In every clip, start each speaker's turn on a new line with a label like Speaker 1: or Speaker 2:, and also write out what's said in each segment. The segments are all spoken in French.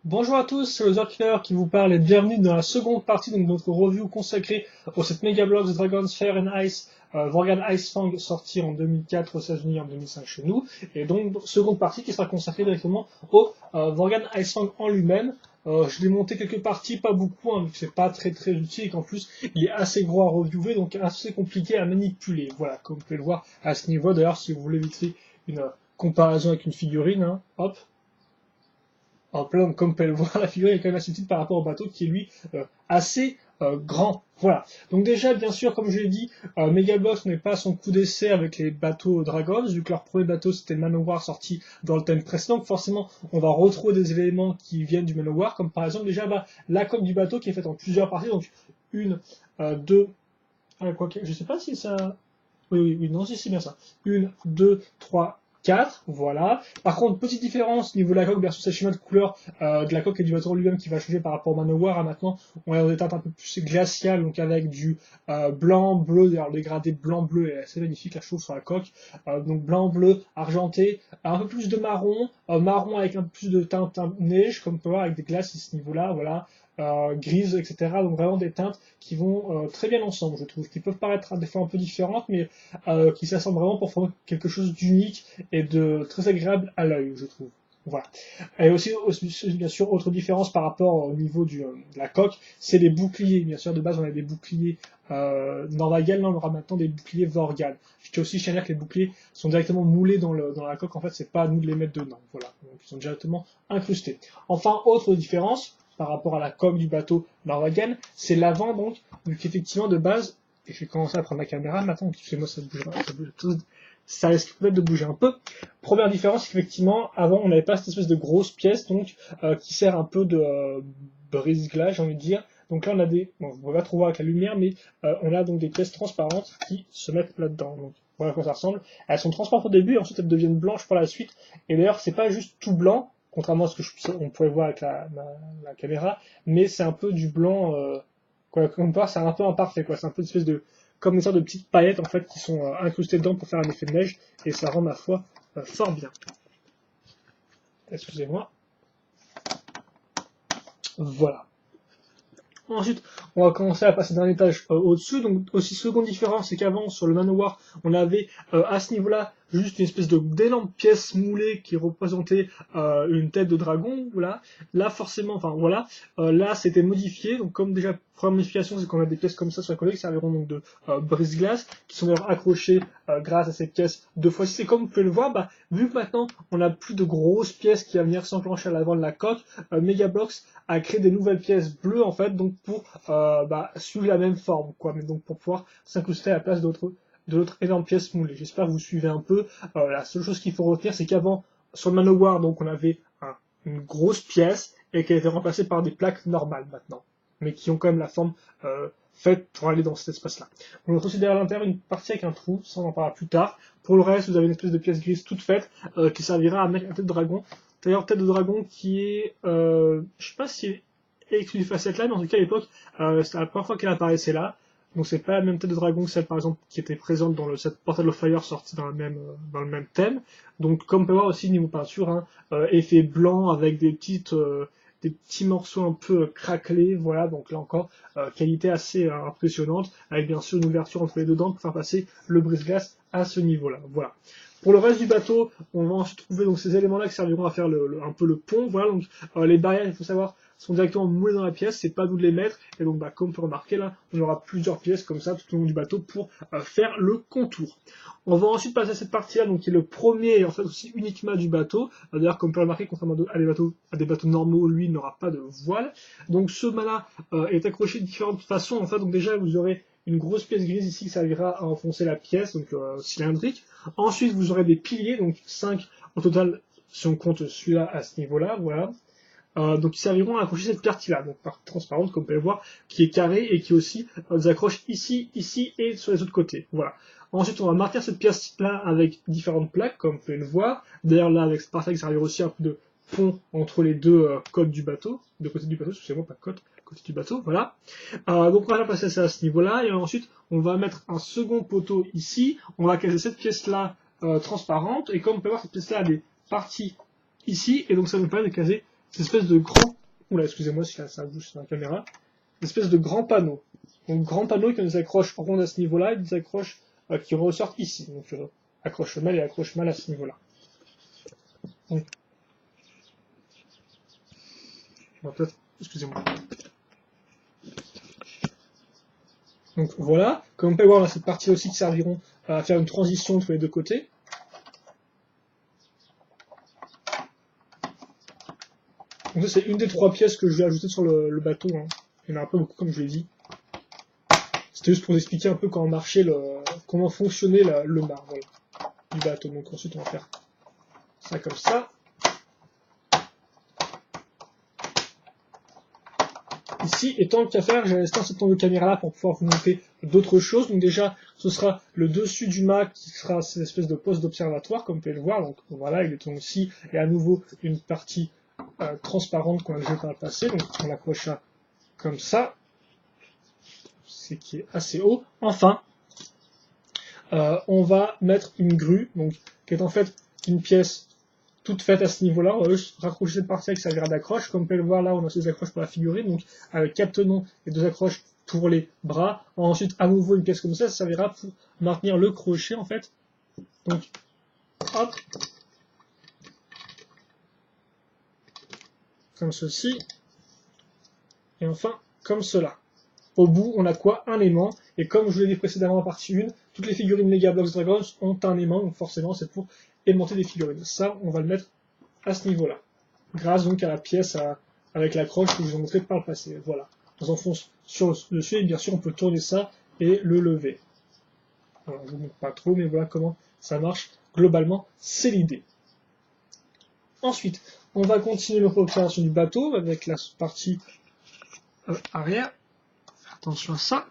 Speaker 1: Bonjour à tous, c'est le Zorkiller qui vous parle et bienvenue dans la seconde partie de notre review consacrée au set Mega Bloks Dragon's Fire and Ice, Vorgan Icefang sorti en 2004 aux États-Unis et en 2005 chez nous, et donc seconde partie qui sera consacrée directement au Vorgan Icefang en lui-même. Je l'ai monté quelques parties, pas beaucoup, hein, vu que c'est pas très utile et qu'en plus il est assez gros à reviewer, donc assez compliqué à manipuler. Voilà, comme vous pouvez le voir à ce niveau. D'ailleurs, si vous voulez vite fait une comparaison avec une figurine, hein, hop, en plein, comme vous pouvez le voir, la figurine est quand même assez petite par rapport au bateau qui est lui assez grand. Voilà. Donc déjà, bien sûr, comme je l'ai dit, Megabox n'est pas son coup d'essai avec les bateaux Dragons, vu que leur premier bateau c'était le Manowar sorti dans le thème précédent. Donc forcément, on va retrouver des éléments qui viennent du Manowar, comme par exemple déjà la coque du bateau qui est faite en plusieurs parties. Donc une, deux, je sais pas si ça. Oui, non, si c'est bien ça. Une, deux, trois, quatre, voilà. Par contre, petite différence niveau de la coque versus le schéma de couleur de la coque et du bateau lui-même qui va changer par rapport au Manowar. Maintenant, on est dans des teintes un peu plus glaciales, donc avec du blanc, bleu, d'ailleurs le dégradé blanc-bleu est assez magnifique, la chose sur la coque. Donc blanc, bleu, argenté, un peu plus de marron, marron avec un peu plus de teinte neige, comme on peut voir avec des glaces à ce niveau-là, voilà. Grise, etc. Donc vraiment des teintes qui vont très bien ensemble, je trouve, qui peuvent paraître des fois un peu différentes, mais qui s'assemblent vraiment pour former quelque chose d'unique et de très agréable à l'œil, je trouve. Voilà. Et aussi, bien sûr, autre différence par rapport au niveau de la coque, c'est les boucliers. Bien sûr, de base, on a des boucliers Norvagal, là, on aura maintenant des boucliers Vorgal. Je tiens aussi à dire que les boucliers sont directement moulés dans la coque. En fait, c'est pas à nous de les mettre dedans. Voilà. Donc, ils sont directement incrustés. Enfin, autre différence par rapport à la coque du bateau Norvagan, c'est l'avant, donc, vu qu'effectivement, de base, et je vais commencer à prendre la caméra maintenant, excusez-moi, ça bouge tout, ça risque peut-être de bouger un peu. Première différence, c'est qu'effectivement, avant, on n'avait pas cette espèce de grosse pièce, donc, qui sert un peu de brise-glace, j'ai envie de dire. Donc là, on a des, bon, vous pouvez pas trop voir avec la lumière, mais on a donc des pièces transparentes qui se mettent là-dedans. Donc, voilà à quoi ça ressemble. Elles sont transparentes au début, et ensuite elles deviennent blanches par la suite. Et d'ailleurs, c'est pas juste tout blanc, contrairement à ce que on pourrait voir avec la caméra, mais c'est un peu du blanc, comme part, c'est un peu imparfait, quoi. C'est un peu une espèce de, comme une sorte de petites paillettes, en fait, qui sont incrustées dedans pour faire un effet de neige, et ça rend, ma foi, fort bien. Excusez-moi. Voilà. Ensuite, on va commencer à passer d'un étage au-dessus. Donc, aussi, seconde différence, c'est qu'avant, sur le Manowar, on avait à ce niveau-là juste une espèce d'énorme pièce moulée qui représentait une tête de dragon. Voilà. Là, forcément, enfin voilà. Là, c'était modifié. Donc, comme déjà, première modification, c'est qu'on a des pièces comme ça sur la collègue qui serviront donc de brise-glace, qui sont d'ailleurs accrochées grâce à cette pièce deux fois. C'est comme vous pouvez le voir, vu que maintenant, on n'a plus de grosses pièces qui vont venir s'enclencher à l'avant de la coque, Megablox a créé des nouvelles pièces bleues en fait, donc pour suivre la même forme, quoi, mais donc pour pouvoir s'incruster à la place de l'autre énorme pièce moulée. J'espère que vous suivez un peu. La seule chose qu'il faut retenir, c'est qu'avant, sur le Manowar, donc on avait une grosse pièce et qui a été remplacée par des plaques normales maintenant, mais qui ont quand même la forme faite pour aller dans cet espace-là. On retrouve aussi derrière l'intérieur une partie avec un trou, ça on en parlera plus tard. Pour le reste, vous avez une espèce de pièce grise toute faite qui servira à mettre la tête de dragon. D'ailleurs, tête de dragon qui est, je sais pas si elle est exclusive à cette là, mais en tout cas à l'époque, c'était la première fois qu'elle apparaissait là. Donc c'est pas la même tête de dragon que celle par exemple qui était présente dans le set Portal of Fire sorti dans le même thème. Donc comme on peut voir aussi niveau peinture, hein, effet blanc avec des petits morceaux un peu craquelés, voilà, donc là encore, qualité assez impressionnante, avec bien sûr une ouverture entre les deux dents pour faire passer le brise-glace à ce niveau-là, voilà. Pour le reste du bateau, on va ensuite trouver donc ces éléments-là qui serviront à faire un peu le pont, voilà, donc les barrières, il faut savoir, sont directement moulées dans la pièce, c'est pas à nous de les mettre, et donc comme on peut remarquer là, on aura plusieurs pièces comme ça tout au long du bateau pour faire le contour. On va ensuite passer à cette partie-là, donc qui est le premier et en fait aussi unique mât du bateau. D'ailleurs, comme on peut remarquer, contrairement à des bateaux normaux, lui il n'aura pas de voile. Donc ce mât-là est accroché de différentes façons. En fait, donc déjà vous aurez une grosse pièce grise ici qui servira à enfoncer la pièce, donc cylindrique. Ensuite, vous aurez des piliers, donc 5 au total si on compte celui-là à ce niveau-là, voilà. Donc ils serviront à accrocher cette partie-là, donc partie transparente comme vous pouvez le voir, qui est carrée et qui aussi les accroche ici, ici et sur les autres côtés. Voilà. Ensuite, on va marquer cette pièce-là avec différentes plaques, comme vous pouvez le voir. D'ailleurs, là, avec cette partie-là, il servira aussi un peu de pont entre les deux côtes du bateau, de côté du bateau, excusez-moi, pas côte, côté du bateau, voilà. Donc on va passer ça à ce niveau-là, et ensuite, on va mettre un second poteau ici, on va caser cette pièce-là transparente, et comme vous pouvez voir, cette pièce-là a des parties ici, et donc ça nous permet de caser cette espèce de grand, oula, excusez-moi si ça bouge sur la caméra, une espèce de grand panneau. Donc, grand panneau qui a des accroches rondes à ce niveau-là et des accroches qui ressortent ici. Donc, accroche mal et accroche mal à ce niveau-là. Donc, peut-être, excusez-moi. Donc voilà, comme on peut voir, on a cette partie aussi qui serviront à faire une transition entre les deux côtés. Donc ça, c'est une des 3 pièces que je vais ajouter sur le bateau. Hein. Il y en a un peu beaucoup, comme je l'ai dit. C'était juste pour vous expliquer un peu comment fonctionnait le mât voilà, du bateau. Donc ensuite, on va faire ça comme ça. Ici, et tant qu'à faire, j'ai resté un certain nombre de caméras là pour pouvoir vous montrer d'autres choses. Donc déjà, ce sera le dessus du mât qui sera cette espèce de poste d'observatoire, comme vous pouvez le voir. Donc voilà, il est aussi, et à nouveau, une partie transparente qu'on a déjà par le passé. Donc on l'accroche comme ça, c'est qui est assez haut. Enfin, on va mettre une grue, donc qui est en fait une pièce toute faite à ce niveau-là. On va juste raccrocher cette partie qui servira d'accroche. Comme vous pouvez le voir là, on a ces accroches pour la figurine, donc avec 4 tenons et 2 accroches pour les bras. Ensuite, à nouveau une pièce comme ça servira pour maintenir le crochet en fait. Donc, hop, comme ceci, et enfin comme cela. Au bout, on a quoi? Un aimant, et comme je vous l'ai dit précédemment en partie 1, toutes les figurines Mega Bloks Dragons ont un aimant, donc forcément c'est pour aimanter des figurines. Ça, on va le mettre à ce niveau-là, grâce donc à la pièce avec l'accroche que je vous ai montré par le passé. Voilà, on enfonce dessus, et bien sûr on peut tourner ça et le lever. Alors, je ne vous montre pas trop, mais voilà comment ça marche. Globalement, c'est l'idée. Ensuite, on va continuer notre opération du bateau avec la partie arrière. Attention à ça.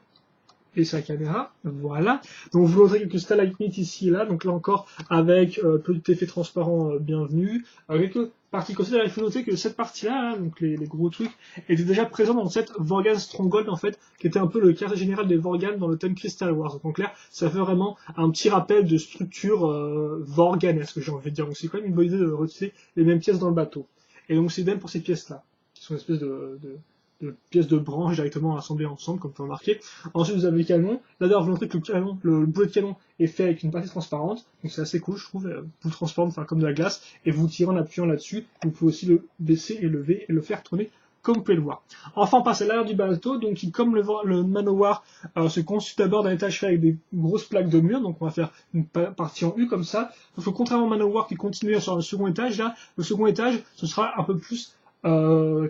Speaker 1: Et sa caméra, voilà. Donc vous montrez quelques stalagmites ici et là, donc là encore avec petit effet transparent bienvenu. Quelques parties comme ça, il faut noter que cette partie-là, hein, donc les gros trucs, était déjà présent dans cette Vorgan Stronghold en fait, qui était un peu le quartier général des Vorgan dans le thème Crystal Wars. Donc en clair, ça fait vraiment un petit rappel de structure vorganesque, j'ai envie de dire. Donc c'est quand même une bonne idée de retrouver les mêmes pièces dans le bateau. Et donc c'est idem pour ces pièces-là, qui sont une espèce de pièces de branches directement assemblées ensemble, comme vous pouvez remarquer. Ensuite, vous avez le canon. Là, d'ailleurs, je vous montrer que le boulet de canon est fait avec une partie transparente. Donc, c'est assez cool, je trouve. Vous transformez, enfin, comme de la glace. Et vous tirez en appuyant là-dessus. Vous pouvez aussi le baisser et lever et le faire tourner, comme vous pouvez le voir. Enfin, on passe à l'arrière du bateau. Donc, comme le manoir se constitue d'abord d'un étage fait avec des grosses plaques de mur. Donc, on va faire une partie en U comme ça. Sauf que contrairement au manoir qui continue sur le second étage, là, le second étage, ce sera un peu plus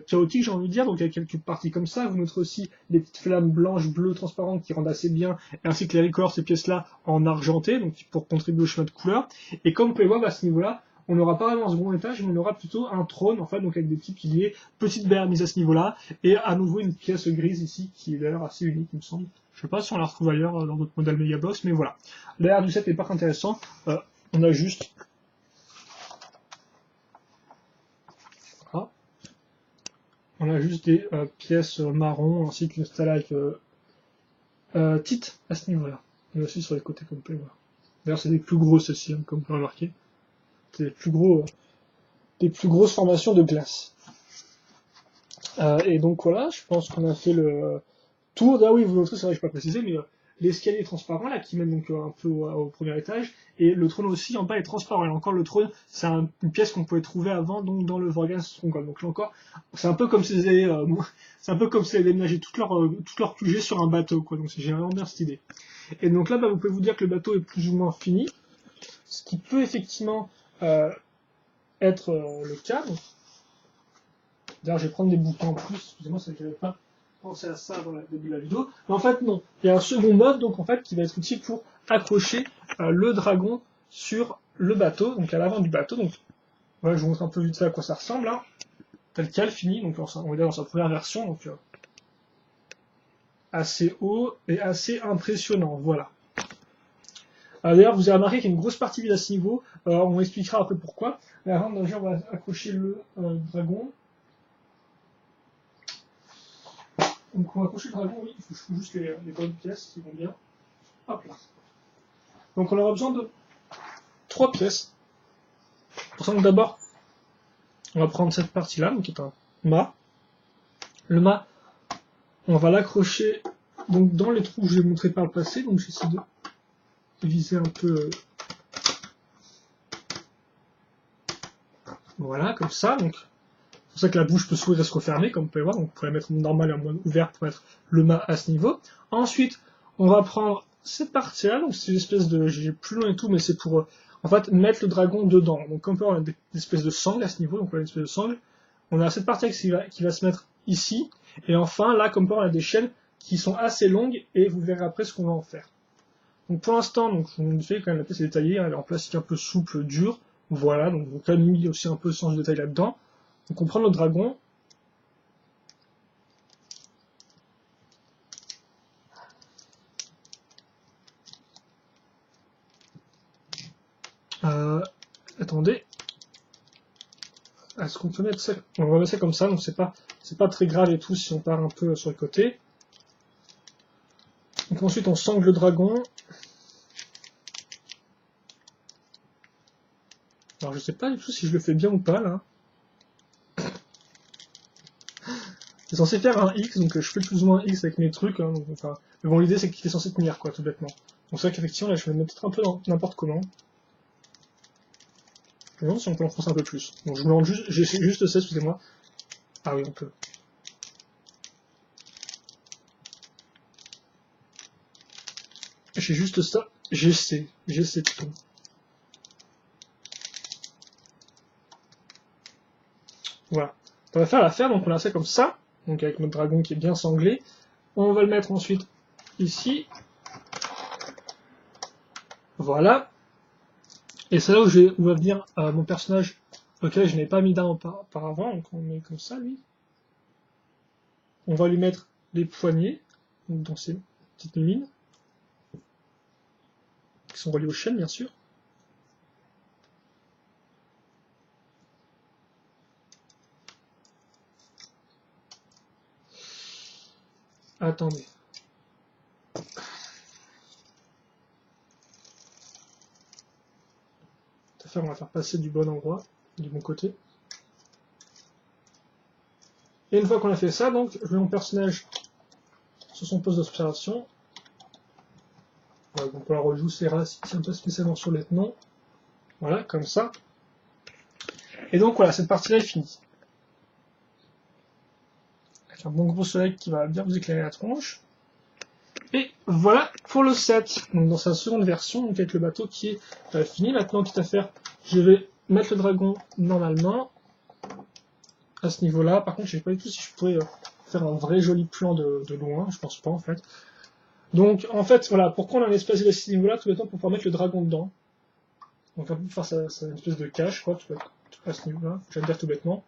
Speaker 1: chaotique, j'ai envie de dire, donc il y a quelques parties comme ça. Vous noterez aussi des petites flammes blanches, bleues, transparentes qui rendent assez bien, ainsi que les recolors, ces pièces-là en argenté, donc pour contribuer au schéma de couleur. Et comme vous pouvez voir, à ce niveau-là, on n'aura pas vraiment un second étage, mais on aura plutôt un trône, en fait, donc avec des petits piliers, petite berre mise à ce niveau-là, et à nouveau une pièce grise ici, qui est d'ailleurs assez unique, il me semble. Je sais pas si on la retrouve ailleurs dans d'autres modèles Megabox, mais voilà. L'air du set est pas intéressant. On a juste on a juste des pièces marron ainsi qu'une stalactite à ce niveau-là. Et aussi sur les côtés, comme vous pouvez voir. D'ailleurs, c'est des plus grosses ceci, hein, comme vous pouvez remarquer. C'est des plus grosses formations de glace. Et donc voilà, je pense qu'on a fait le tour. Ah oui, vous noterez, c'est vrai que je n'ai pas précisé, mais l'escalier est transparent là qui mène donc un peu au premier étage, et le trône aussi en bas est transparent. Et encore le trône, c'est une pièce qu'on pouvait trouver avant donc dans le Vorgan Stronghold. Donc là encore, c'est un peu comme si ils avaient déménagé toute leur QG sur un bateau, quoi. Donc j'ai vraiment bien cette idée. Et donc là, vous pouvez vous dire que le bateau est plus ou moins fini, ce qui peut effectivement être le cas. D'ailleurs, je vais prendre des boutons en plus. Excusez-moi, ça ne j'avais pas penser à ça dans le début de la vidéo. Mais en fait, non. Il y a un second mode, donc en fait, qui va être utile pour accrocher le dragon sur le bateau, donc à l'avant du bateau. Donc, voilà, je vous montre un peu vite fait à quoi ça ressemble, là. Tel quel, fini, donc on va dire dans sa première version, donc assez haut et assez impressionnant, voilà. D'ailleurs, vous avez remarqué qu'il y a une grosse partie vide à ce niveau, on expliquera un peu pourquoi. Mais avant, on va accrocher le dragon. Donc on va accrocher le dragon, oui, il faut que je trouve juste les bonnes pièces qui vont bien. Hop là. Donc on aura besoin de 3 pièces. Pour ça, donc d'abord, on va prendre cette partie-là, donc qui est un mât. Le mât, on va l'accrocher donc dans les trous que j'ai montré par le passé, donc j'essaie de viser un peu. Voilà, comme ça. Donc c'est pour ça que la bouche peut s'ouvrir et se refermer, comme vous pouvez voir. Donc vous pourrez mettre normal et en mode ouvert pour mettre le mât à ce niveau. Ensuite, on va prendre cette partie-là, donc c'est une espèce de, j'ai plus loin et tout, mais c'est pour en fait mettre le dragon dedans. Donc comme on a des espèces de sangles à ce niveau, donc on a une espèce de sangle. On a cette partie qui va se mettre ici, et enfin là, comme on a des chaînes qui sont assez longues, et vous verrez après ce qu'on va en faire. Donc pour l'instant, donc je vous fais quand même la pièce est détaillée, elle est en plastique un peu souple, dur. Voilà, donc on a mis aussi un peu de sens de détail là-dedans. Donc on prend notre dragon. Attendez. Est-ce qu'on peut mettre ça? On va mettre ça comme ça, donc c'est pas très grave et tout si on part un peu sur le côté. Donc ensuite on sangle le dragon. Alors je sais pas du tout si je le fais bien ou pas là. C'est censé faire un X, donc je fais plus ou moins un X avec mes trucs. Hein, donc, enfin, mais bon, l'idée c'est qu'il est censé tenir, quoi, tout bêtement. Donc c'est vrai qu'effectivement, là, je vais le mettre un peu dans n'importe comment. Je me demande si on peut l'enfoncer un peu plus. Donc je me rends juste, j'ai juste ça, excusez-moi. Ah oui, on peut. J'ai juste ça. J'essaie tout. Voilà. On va faire l'affaire, donc on a ça comme ça. Donc avec notre dragon qui est bien sanglé. On va le mettre ensuite ici. Voilà. Et c'est là où va venir mon personnage auquel je n'ai pas mis d'arme auparavant. Donc on met comme ça, lui. On va lui mettre les poignets, donc dans ces petites mines, qui sont reliées aux chaînes, bien sûr. Attendez. On va faire passer du bon endroit, du bon côté. Et une fois qu'on a fait ça, donc, je mets mon personnage sur son poste d'observation. Voilà, donc on la rejoue, c'est un peu spécialement sur les tenons. Voilà, comme ça. Et donc voilà, cette partie-là est finie. Avec un bon gros soleil qui va bien vous éclairer la tronche. Et voilà pour le set. Donc dans sa seconde version, donc avec le bateau qui est fini. Maintenant, quitte à faire, je vais mettre le dragon normalement. À ce niveau-là. Par contre, je ne sais pas du tout si je pourrais faire un vrai joli plan de loin. Je pense pas, en fait. Donc, en fait, voilà, pourquoi on a un espace à ce niveau-là, tout le temps pour pouvoir mettre le dragon dedans. Donc, un peu faire ça une espèce de cache, quoi, tout à ce niveau-là. J'aime dire tout bêtement.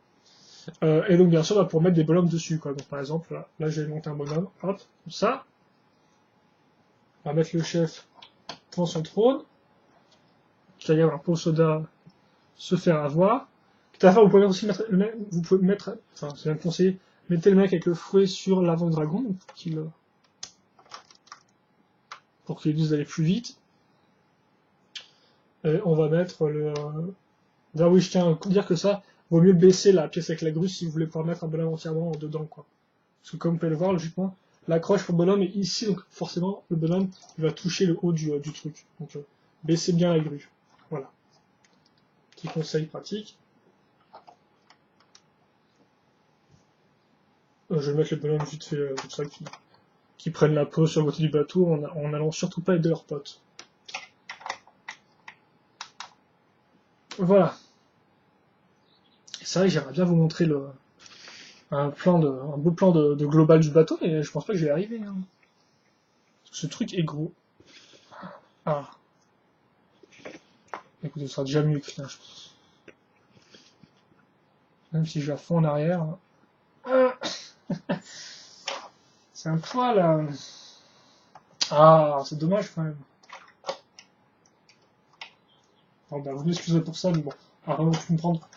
Speaker 1: Et donc, bien sûr, bah, pour mettre des bonhommes dessus, quoi. Donc, par exemple, là j'ai monté un bonhomme, hop, comme ça. On va mettre le chef devant son trône. C'est-à-dire, un pot soda se faire avoir. Vous pouvez aussi mettre, enfin, c'est même conseillé, mettez le mec avec le fouet sur l'avant du dragon pour qu'il dise d'aller plus vite. Et on va mettre le. D'ailleurs, oui, je tiens à dire que ça, vaut mieux baisser la pièce avec la grue si vous voulez pouvoir mettre un bonhomme entièrement dedans, quoi. Parce que comme vous pouvez le voir, logiquement, l'accroche pour le bonhomme est ici, donc forcément, le bonhomme, il va toucher le haut du truc. Donc, baissez bien la grue. Voilà. Petit conseil pratique. Je vais mettre les bonhommes vite fait, comme ça, qui prennent la pause sur le côté du bateau en allant surtout pas aider leurs potes. Voilà. C'est vrai que j'aimerais bien vous montrer un beau plan de global du bateau, mais je pense pas que je vais y arriver. Hein. Ce truc est gros. Ah. Écoutez, ce sera déjà mieux que là, je pense. Même si je vais à fond en arrière. C'est un poil. Ah, c'est dommage quand même. Bon, bah, vous m'excuserez pour ça, mais bon. Alors, je vais me prendre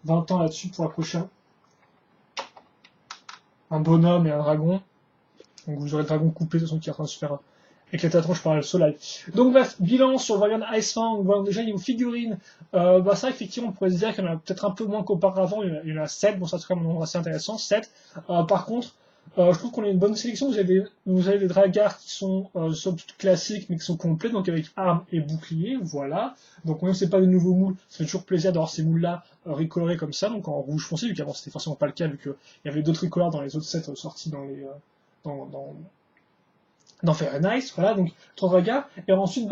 Speaker 1: 20 ans là-dessus pour accrocher un bonhomme et un dragon. Donc vous aurez le dragon coupé de toute façon qui est en train de se faire éclater la tronche par le soleil. Donc bref, bilan sur Vagrant Icefang. Bon, déjà niveau figurines, ça effectivement on pourrait se dire qu'il y en a peut-être un peu moins qu'auparavant, il y en a 7, bon ça c'est quand même un nombre assez intéressant, 7. Par contre, je trouve qu'on a une bonne sélection, vous avez des dragars qui sont somme toute classiques mais qui sont complets, donc avec armes et boucliers, voilà. Donc même si c'est pas de nouveaux moules, ça fait toujours plaisir d'avoir ces moules-là recolorés comme ça, donc en rouge foncé, vu qu'avant c'était forcément pas le cas, vu qu'il y avait d'autres tricolores dans les autres sets sortis dans les dans Fair and Ice, voilà, donc 3 dragars, et ensuite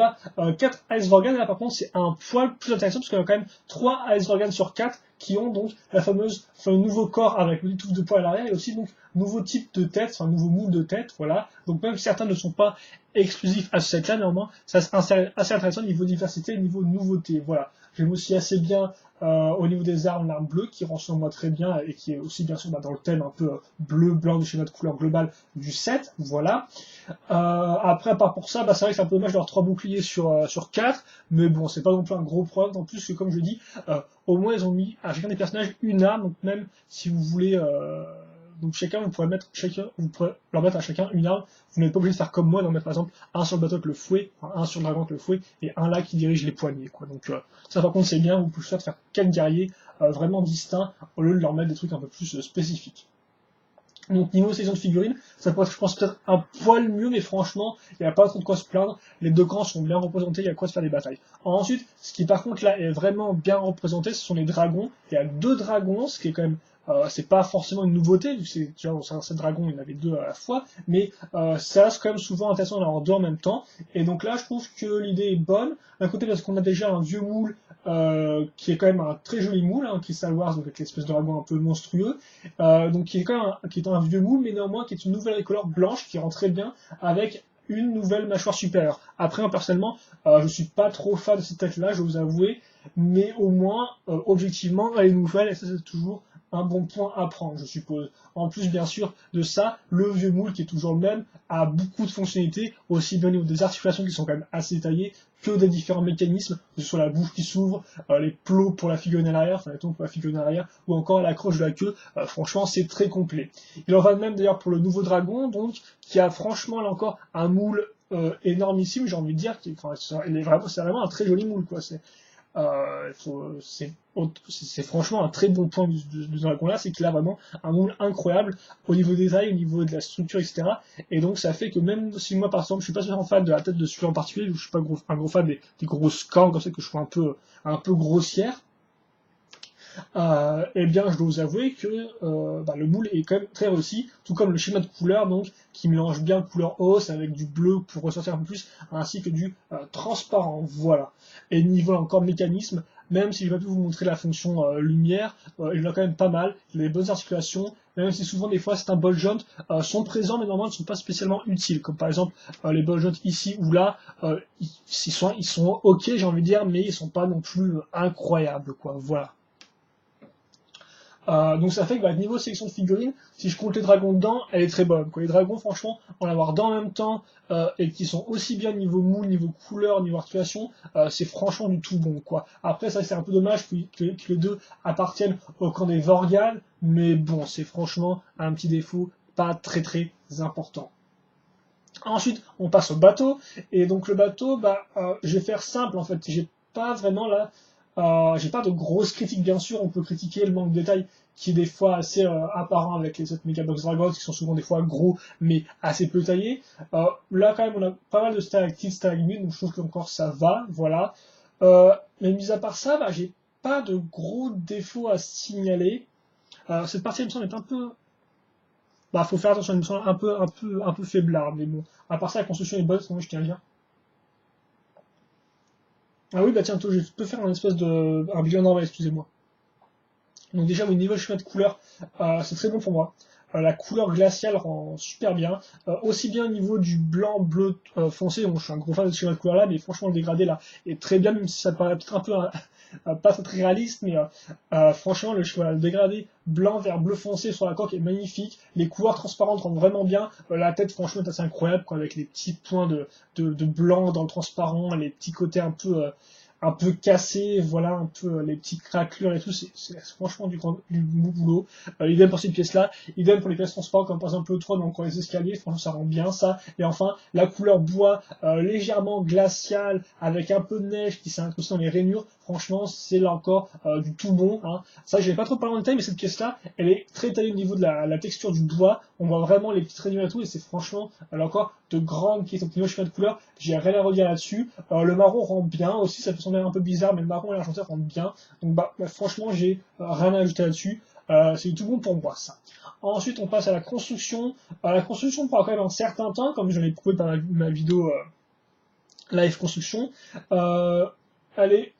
Speaker 1: 4 Ice Vorgan, et là par contre c'est un poil plus intéressant, parce qu'il y a quand même 3 Ice Vorgan sur 4 qui ont donc le nouveau corps avec une touffe de poils à l'arrière, et aussi donc nouveau type de tête, enfin nouveau moule de tête, voilà, donc même si certains ne sont pas exclusifs à ce set-là, néanmoins, ça c'est assez intéressant niveau diversité, niveau nouveauté, voilà. J'aime aussi assez bien au niveau des armes, l'arme bleue qui rend selon moi très bien et qui est aussi bien sûr dans le thème un peu bleu, blanc du schéma de couleur globale du set, voilà. Après, à part pour ça, c'est vrai que c'est un peu dommage d'avoir 3 boucliers sur 4, mais bon, c'est pas non plus un gros problème, en plus que comme je dis, au moins ils ont mis à chacun des personnages une arme, donc même si vous voulez donc vous pourrez leur mettre à chacun une arme. Vous n'êtes pas obligé de faire comme moi, d'en mettre par exemple un sur le bateau avec le fouet, un sur le dragon avec le fouet, et un là qui dirige les poignets, quoi. Donc ça par contre c'est bien, vous pouvez faire 4 guerriers vraiment distincts, au lieu de leur mettre des trucs un peu plus spécifiques. Donc niveau sélection de figurines, ça pourrait être, je pense, peut-être un poil mieux, mais franchement, il n'y a pas trop de quoi se plaindre. Les deux camps sont bien représentés, il y a quoi se faire des batailles. Ensuite, ce qui par contre là est vraiment bien représenté, ce sont les dragons. Il y a 2 dragons, ce qui est quand même c'est pas forcément une nouveauté, vu que c'est déjà dans un set dragon, il y en avait 2 à la fois, mais ça reste quand même souvent intéressant d'en avoir 2 en même temps. Et donc là, je trouve que l'idée est bonne. D'un côté, parce qu'on a déjà un vieux moule qui est quand même un très joli moule, hein, Crystal Wars, donc avec l'espèce de dragon un peu monstrueux, donc qui est quand même qui est un vieux moule, mais néanmoins qui est une nouvelle couleur blanche qui rend très bien avec une nouvelle mâchoire supérieure. Après, moi, personnellement, je suis pas trop fan de cette tête-là, je vais vous avouer, mais au moins, objectivement, elle est nouvelle, et ça c'est toujours un bon point à prendre, je suppose. En plus, bien sûr, de ça, le vieux moule, qui est toujours le même, a beaucoup de fonctionnalités, aussi bien au niveau des articulations qui sont quand même assez détaillées, que des différents mécanismes, que ce soit la bouche qui s'ouvre, les plots pour la figurine à l'arrière, enfin les tons pour la figurine à l'arrière, ou encore l'accroche de la queue, franchement c'est très complet. Il en va de même d'ailleurs pour le nouveau dragon, donc, qui a franchement là encore un moule énormissime, j'ai envie de dire, c'est vraiment un très joli moule, quoi. C'est franchement un très bon point de dragon-là, c'est qu'il a vraiment un moule incroyable au niveau des tailles, au niveau de la structure, etc. Et donc ça fait que même si moi par exemple je suis pas spécialement fan de la tête de celui en particulier, je suis pas un gros fan des grosses cornes comme ça que je trouve un peu grossières, eh bien, je dois vous avouer que le moule est quand même très réussi, tout comme le schéma de couleur, donc, qui mélange bien couleur hausse avec du bleu pour ressortir un peu plus, ainsi que du transparent, voilà. Et niveau encore mécanisme, même si j'ai pas pu vous montrer la fonction lumière, il a quand même pas mal, il a des bonnes articulations, même si souvent des fois certains ball joints sont présents, mais normalement ne sont pas spécialement utiles, comme par exemple les ball joints ici ou là, ils sont ok, j'ai envie de dire, mais ils sont pas non plus incroyables, quoi, voilà. Donc ça fait que niveau sélection de figurines, si je compte les dragons dedans, elle est très bonne, quoi. Les dragons, franchement, en avoir dans en même temps, et qui sont aussi bien niveau moule, niveau couleur, niveau articulation, c'est franchement du tout bon, quoi. Après, ça c'est un peu dommage que les deux appartiennent au camp des Vorgal, mais bon, c'est franchement un petit défaut pas très très important. Ensuite, on passe au bateau, et donc le bateau, je vais faire simple en fait, j'ai pas vraiment là, j'ai pas de grosses critiques bien sûr, on peut critiquer le manque de détails qui est des fois assez apparent avec les autres Megabox Dragons qui sont souvent des fois gros mais assez peu taillés. Là quand même on a pas mal de stalactites, stalagmites, donc je trouve qu'encore ça va, voilà. Mais mis à part ça, j'ai pas de gros défauts à signaler. Cette partie elle me semble être un peu faut faire attention, il me semble un peu faiblard, mais bon. À part ça, la construction est bonne, sinon je tiens à dire. Ah oui, tiens, toi, je peux faire un bilan normal, excusez-moi. Donc déjà, au niveau schéma de couleur, c'est très bon pour moi. La couleur glaciale rend super bien. Aussi bien au niveau du blanc, bleu foncé, bon, je suis un gros fan de ce schéma de couleur là, mais franchement le dégradé là est très bien, même si ça paraît peut-être un peu pas très réaliste, mais franchement le dégradé blanc vers bleu foncé sur la coque est magnifique. Les couleurs transparentes rendent vraiment bien. La tête franchement est assez incroyable, quoi, avec les petits points de blanc dans le transparent, les petits côtés un peu un peu cassé, voilà, un peu les petites craquelures et tout, c'est franchement du bon boulot. Idem pour cette pièce-là, idem pour les pièces transport, comme par exemple le trône, encore les escaliers, franchement ça rend bien ça. Et enfin, la couleur bois légèrement glaciale, avec un peu de neige qui s'est incrustée dans les rainures, franchement c'est là encore du tout bon. Hein. Ça, je vais pas trop parler en détail, mais cette pièce-là, elle est très taillée au niveau de la texture du bois, on voit vraiment les petites rainures et tout, et c'est franchement, là encore, de grandes pièces. Donc niveau chemin de couleur, j'ai rien à redire là-dessus. Le marron rend bien aussi, ça peut sembler un peu bizarre, mais le marron et l'argenteur rendent bien. Donc franchement, j'ai rien à ajouter là-dessus. C'est tout bon pour moi, ça. Ensuite, on passe à la construction. La construction prend quand même un certain temps, comme je l'ai prouvé par ma vidéo live construction. Elle est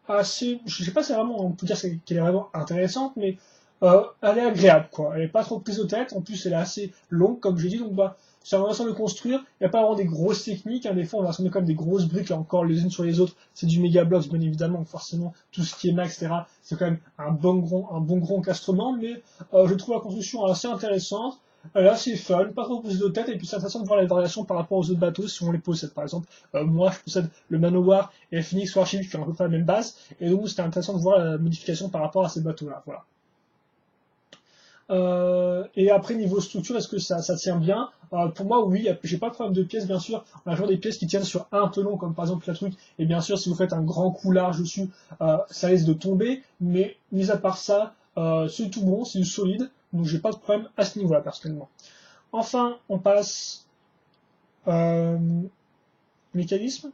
Speaker 1: assez, je sais pas si vraiment on peut dire qu'elle est vraiment intéressante, mais elle est agréable, quoi. Elle est pas trop prise de tête. En plus, elle est assez longue, comme j'ai dit, donc c'est intéressant de construire. Il n'y a pas vraiment des grosses techniques. Hein. Des fois, on va assembler quand même des grosses briques, là encore, les unes sur les autres. C'est du méga blocs, bien évidemment. Donc forcément, tout ce qui est max, etc., c'est quand même un bon gros encastrement. Mais je trouve la construction assez intéressante. Elle est assez fun, pas trop prise de tête, et puis c'est intéressant de voir les variations par rapport aux autres bateaux si on les possède. Par exemple, moi je possède le Manowar et le Phoenix Warship qui ont à peu près la même base, et donc c'était intéressant de voir la modification par rapport à ces bateaux-là. Voilà. Et après, niveau structure, est-ce que ça tient bien? Pour moi, oui, j'ai pas de problème de pièces, bien sûr. On a toujours des pièces qui tiennent sur un telon, comme par exemple la truc. Et bien sûr, si vous faites un grand coup large dessus, ça risque de tomber. Mais mis à part ça, c'est tout bon, c'est du solide. Donc j'ai pas de problème à ce niveau-là, personnellement. Enfin, on passe euh, mécanisme.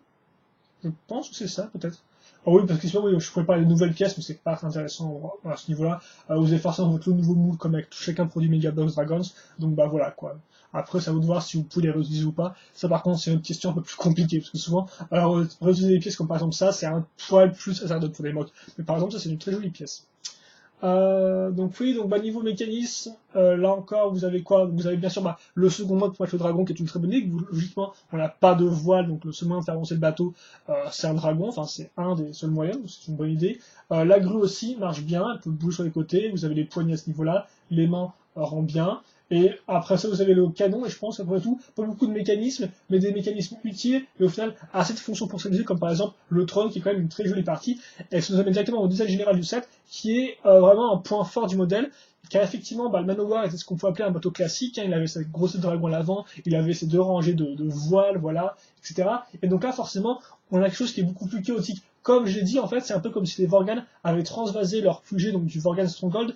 Speaker 1: Je pense que c'est ça, peut-être. Ah oui, parce que sinon, oui, je pourrais parler de nouvelles pièces, mais c'est pas très intéressant à ce niveau-là. Vous avez forcément votre nouveau moule, comme avec chacun produit Megabox Dragons. Donc bah voilà, quoi. Après, ça va de voir si vous pouvez les réutiliser ou pas. Ça, par contre, c'est une question un peu plus compliquée, parce que souvent, alors, réutiliser des pièces comme par exemple ça, c'est un poil plus hasardeux pour des mocs. Mais par exemple, ça, c'est une très jolie pièce. Donc oui, donc niveau mécanisme, là encore, vous avez quoi? Vous avez bien sûr le second mode pour mettre le dragon qui est une très bonne idée. Logiquement, on n'a pas de voile, donc le seul moyen de faire avancer le bateau, c'est un dragon, enfin c'est un des seuls moyens, donc c'est une bonne idée. La grue aussi marche bien, elle peut bouger sur les côtés, vous avez les poignées à ce niveau-là, les mains rendent bien. Et après ça, vous avez le canon, et je pense après tout, pas beaucoup de mécanismes, mais des mécanismes utiles, et au final, assez de fonctions pour s'utiliser, comme par exemple le trône, qui est quand même une très jolie partie, et ça nous amène directement au design général du set, qui est vraiment un point fort du modèle, car effectivement, le Manowar était ce qu'on peut appeler un bateau classique, hein, il avait sa grosse tête de dragon à l'avant, il avait ses deux rangées de voiles, voilà, etc. Et donc là, forcément, on a quelque chose qui est beaucoup plus chaotique. Comme je l'ai dit, en fait, c'est un peu comme si les Vorgan avaient transvasé leur QG, donc du Vorgan Stronghold,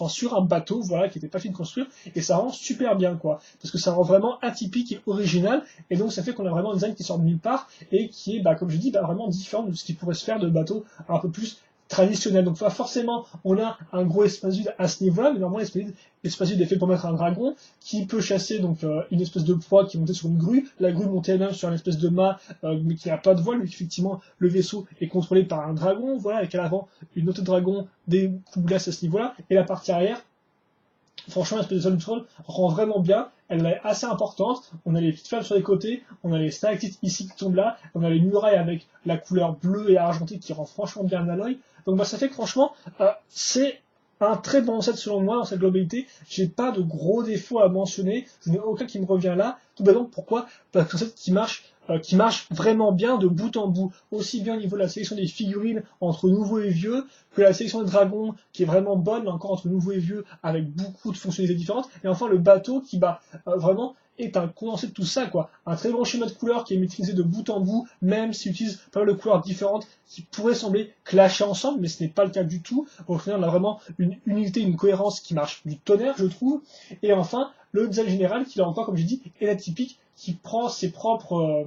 Speaker 1: sur un bateau, voilà, qui n'était pas fini de construire, et ça rend super bien, quoi. Parce que ça rend vraiment atypique et original, et donc ça fait qu'on a vraiment un design qui sort de nulle part, et qui est, comme je dis, vraiment différent de ce qui pourrait se faire de bateaux un peu plus traditionnel. Donc forcément, on a un gros espace vide à ce niveau-là, mais normalement l'espace vide est fait pour mettre un dragon qui peut chasser donc une espèce de proie qui est montée sur une grue, la grue montée elle-même sur une espèce de mât mais qui n'a pas de voile, mais effectivement le vaisseau est contrôlé par un dragon, voilà, avec à l'avant une autre dragon, des coups de glace à ce niveau-là, et la partie arrière, franchement, l'espèce de zone du trône rend vraiment bien. Elle est assez importante. On a les petites flammes sur les côtés. On a les stalactites ici qui tombent là. On a les murailles avec la couleur bleue et argentée qui rend franchement bien à l'œil. Donc ça fait que franchement, c'est un très bon set selon moi dans cette globalité. J'ai pas de gros défauts à mentionner. Je n'ai aucun qui me revient là. Tout bêtement, pourquoi? Parce que c'est un set qui marche vraiment bien de bout en bout. Aussi bien au niveau de la sélection des figurines entre nouveaux et vieux, que la sélection des dragons qui est vraiment bonne, là encore entre nouveaux et vieux, avec beaucoup de fonctionnalités différentes. Et enfin le bateau qui vraiment est un condensé de tout ça, quoi. Un très bon schéma de couleurs qui est maîtrisé de bout en bout, même s'il utilise pas mal de couleurs différentes qui pourraient sembler clasher ensemble, mais ce n'est pas le cas du tout. Au final, on a vraiment une unité, une cohérence qui marche du tonnerre, je trouve. Et enfin, le design général, qui là encore, comme j'ai dit, est atypique, qui prend ses propres...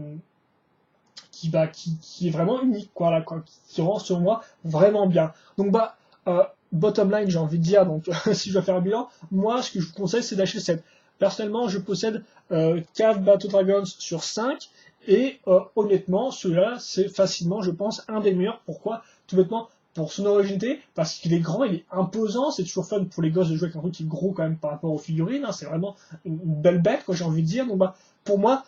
Speaker 1: qui est vraiment unique, quoi, qui rend, selon moi, vraiment bien. Donc, bottom line, j'ai envie de dire, donc, si je dois faire un bilan, moi, ce que je vous conseille, c'est d'acheter cette. Personnellement, je possède 4 Battle Dragons sur 5, et honnêtement, celui-là, c'est facilement, je pense, un des meilleurs. Pourquoi? Tout bêtement, pour son originalité, parce qu'il est grand, il est imposant, c'est toujours fun pour les gosses de jouer avec un truc qui est gros quand même par rapport aux figurines, hein, c'est vraiment une belle bête, quoi, j'ai envie de dire. Donc, pour moi,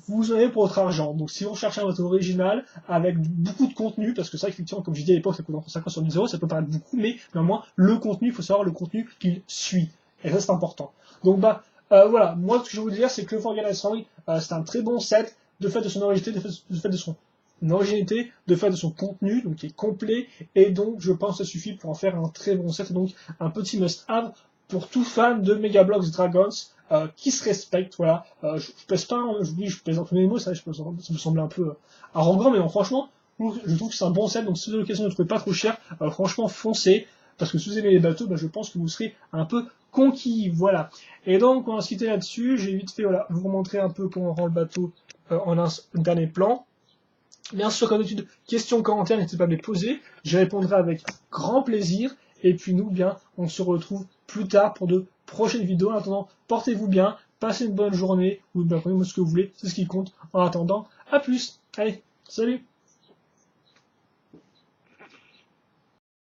Speaker 1: vous en avez pour votre argent. Donc si vous recherchez un bateau original avec beaucoup de contenu, parce que ça effectivement comme j'ai dit à l'époque ça coûte entre 50 sur 10 euros, ça peut paraître beaucoup, mais néanmoins le contenu, il faut savoir le contenu qu'il suit. Et ça c'est important. Donc voilà, moi ce que je veux vous dire c'est que le Forgan Ice Fang, c'est un très bon set, de fait de son originalité, de fait de son originalité, de faire de son contenu, donc qui est complet, et donc je pense que ça suffit pour en faire un très bon set, donc un petit must-have pour tout fan de Mega Bloks Dragons qui se respecte, voilà. Je pèse pas, hein, je pèse entre mes mots, ça me semble un peu arrogant, mais bon, franchement, je trouve que c'est un bon set, donc si vous avez l'occasion de le trouver pas trop cher, franchement foncez, parce que si vous aimez les bateaux, je pense que vous serez un peu conquis, voilà. Et donc on va se quitter là-dessus, j'ai vite fait, voilà, vous montrer un peu comment on rend le bateau en un dernier plan. Bien sûr, comme d'habitude, questions, commentaires, n'hésitez pas à me les poser. Je répondrai avec grand plaisir. Et puis nous, bien, on se retrouve plus tard pour de prochaines vidéos. En attendant, portez-vous bien, passez une bonne journée, ou bien prenez-moi ce que vous voulez, c'est ce qui compte. En attendant, à plus. Allez, salut!